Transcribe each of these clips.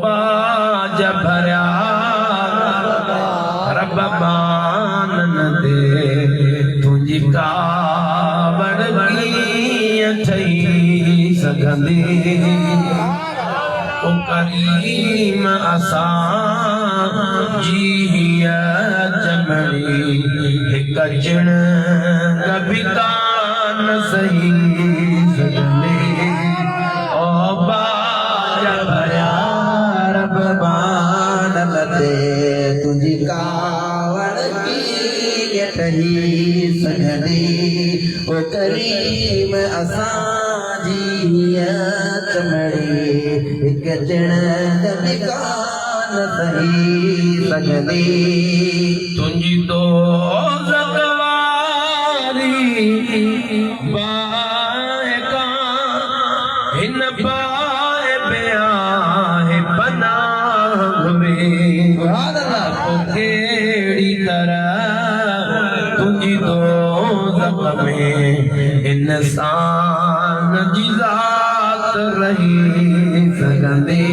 बाज भरिया रब मान न दे तुझी कावड़ कीअं ठही सघंदी ओ करीम असां जी जमड़ी हिक ॼण कभी कान सही सघंदी ओ बाज भरिया रब मान न दे तुझी कावड़ कीअं ठही सघंदी ओ करीम असां जी चमड़ी हिक ॼण कभी कान सही सघंदी तुंहिंजी दोज़ख वारी बाहि कां हिन बाहि बियाह पनाह में कहिड़ी तरह तुंहिंजी दोज़ख में इंसान जी ज़ात रही सघंदी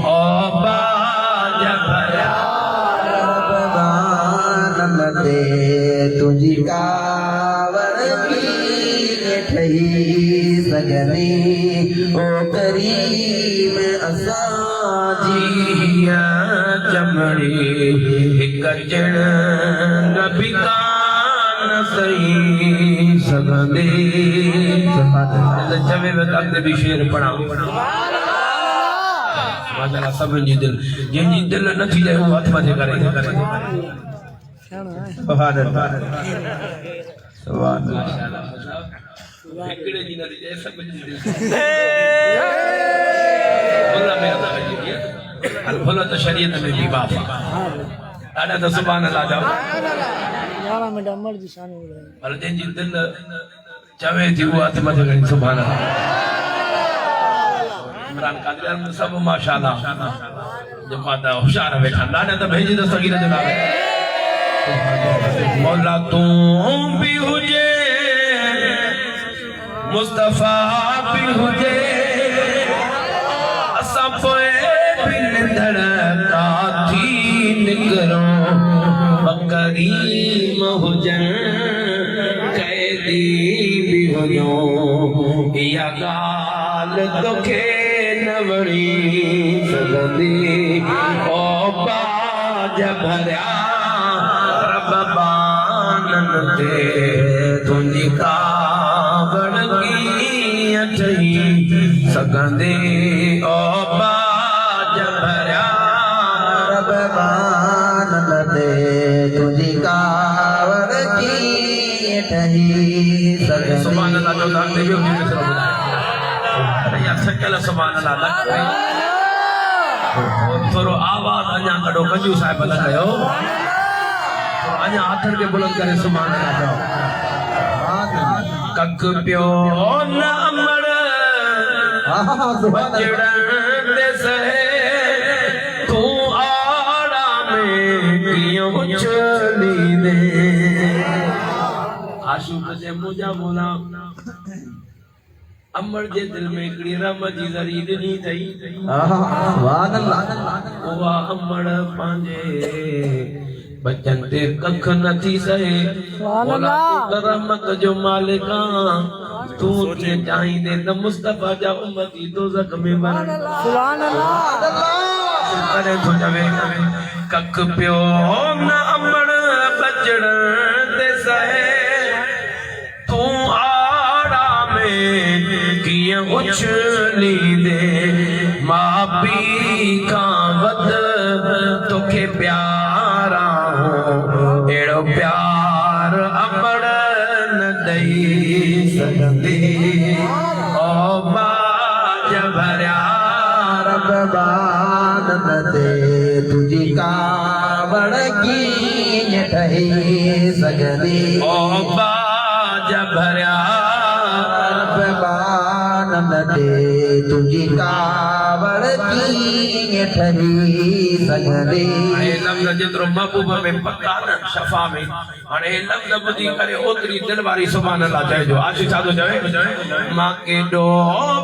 ओ बाज भरिया रब मान न दे तुझी कावड़ कीअं ठही सघंदी ओ करीम असां जी चमड़ी हिक ॼण कभी कान सही सघंदी जवे वक़्त भी शेर पढ़ा माशाअल्लाह सभिनी जी दिल जंहिंजी दिल न थी जाए वो हथ मथे करे सुभान अल्लाह सुभान अल्लाह हिकड़े जी न थी जाए सभिनी जी दिल अल्लाह में अदा जी अल भला तो शरीयत में भी बाप ॾाढा तो सुभान अल्लाह जाओ यारा में अमर जी शान हो रहे पर जंहिंजी दिल चवे थी वो हथ मथे करे सुभान अल्लाह इमरान कादिर सब माशाअल्लाह जमात होशियार वेठा ॾाढा तो भेजी तो सगीर जो नाले मौला तू भी हुजे मुस्तफा भी हुजे असां पोए भी धड़का थी निकरो करीम हुजन कैदी भी हुजो या गाल तोखे न वणी सघंदी ओ बाज भरिया रब मान न दे तुंहिंजी कावड़ कीअं ठही सघंदी ओ बाज भरिया रब मान न दे तुझी कावड़ कीअं ठही सघंदी सुभान अल्लाह जो नाम देवी हुजे में सब अरे यार सकल सुभान अल्लाह थोरो आवाज अञा कढो कंजू साहिब लगायो अञा हथन के बुलंद करे सुभान अल्लाह कक पियो न अमर बजड़न दे सहे तू आड़ा में कियो चली दे आशुक से मुझा बोला अमर जे दिल में एकड़ी रम जी ज़री ॾिनी थई सुभान अल्लाह ओवा अमर पांजे बचन ते कख न थी सहे सुभान अल्लाह रहमत जो मालिक तू ते चाहींदे त मुस्तफा जा उम्मती दोज़ख में वञन सुभान अल्लाह करे तो जवे कख पियो न अमर बचड़ ते सहे तू आड़ा में कियां उछली दे मां पी का वद तोखे प्यारा हो एड़ो प्यार अमर न दई सघंदी ओ बाज भरिया रब मान न दे तुझी कावड़ कीअं ठही सघंदी ओ बाज भरिया रब मान न दे तुझी कावड़ कीअं ठही सघंदी लफ़्ज़ जेतिरो महबूब में पक्का न शफ़ा में हाणे लफ़्ज़ ॿुधी करे ओतिरी दिल वारी सुभान अल्लाह चइजो आशी छा थो चवे मां केॾो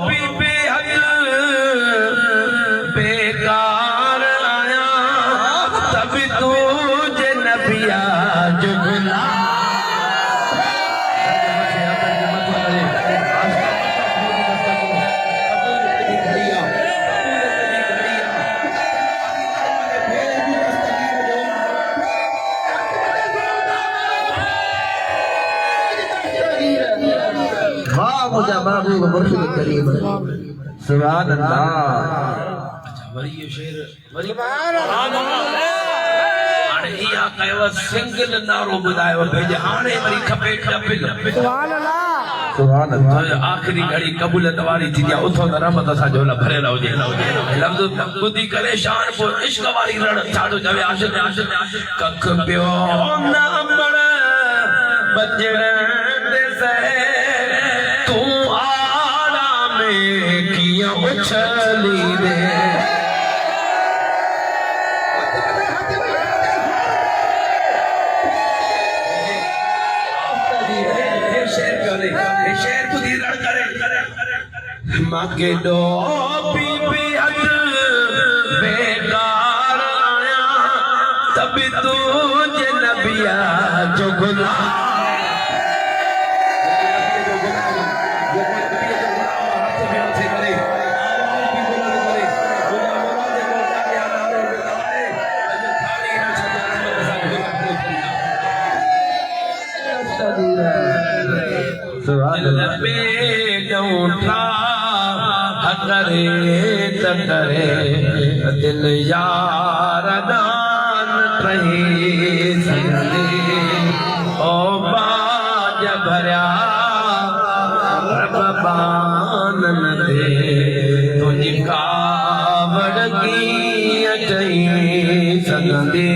बि बेहद बेकार आया तब तुझे नबिया जुगला मुझे बाबू को मुर्शिद करीम सुभान अल्लाह। अच्छा वरी ये शेर वरी सुभान अल्लाह हाणे इहा कयो सिंगल नारो ॿुधायो भेज हाणे वरी खपे टपिल सुभान अल्लाह सुभान अल्लाह। आखिरी घड़ी कबूलत वारी थी या उथो त रहमत सां झोला भरे हुजे लफ़्ज़ ॿुधी करे शान पो इश्क वारी रण छा थो चवे आशिक़ कख पियो न अंबड़ बजण दे सहे तू आड़ा में किया उछली दे शेर खुदी लड़ करे माके दो बीबी हद बेकार आया तब तुझे नबिया जुगला लबे उठा करे त करे दिल यार दान रही संदे ओ बाज भरिया रब बानन दे तुझी कावड़ की अचई संदे।